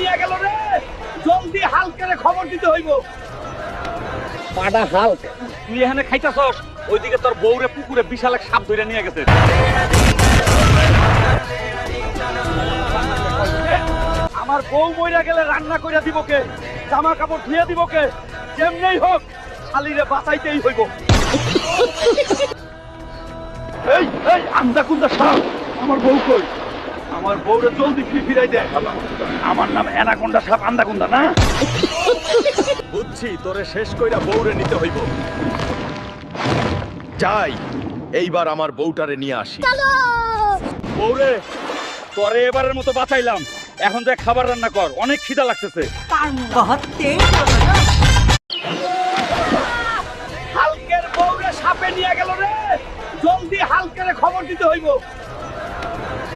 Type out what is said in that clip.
নিয়ে গেল রে, জলদি হালকেরে খবর দিতে হইব। পাডা হাল্ক, তুই এখানে খাইতাছস, ওইদিকে তোর বউরে পুকুরে বিশাল এক সাপ ধরে নিয়ে গেছে। আমার বউ মইরা গেলে রান্না কইরা দিব কে, জামা কাপড় ধুইয়া দিব কে, যেমনেই হোক শালিরে বাঁচাইতেই হইব। এই এই আন্দা কুন্দা সাপ, আমার বউ কই? আমার বউরে জলদি ফিরাই দে। আমার নাম অ্যানাকোন্ডা সাপ আন্দাকুন্দা না? বুঝছি, তোরে শেষ কইরা বউরে নিতে হইব। যাই, এইবার আমার বউটারে নিয়ে আসি। বউরে, তোরে এবারের মতো বাঁচাইলাম, এখন যা খাবার রান্না কর, অনেক খিদা লাগতেছে। হালকের বউরে সাপে নিয়ে গেল রে, জলদি হালকেরে খবর দিতে হইব।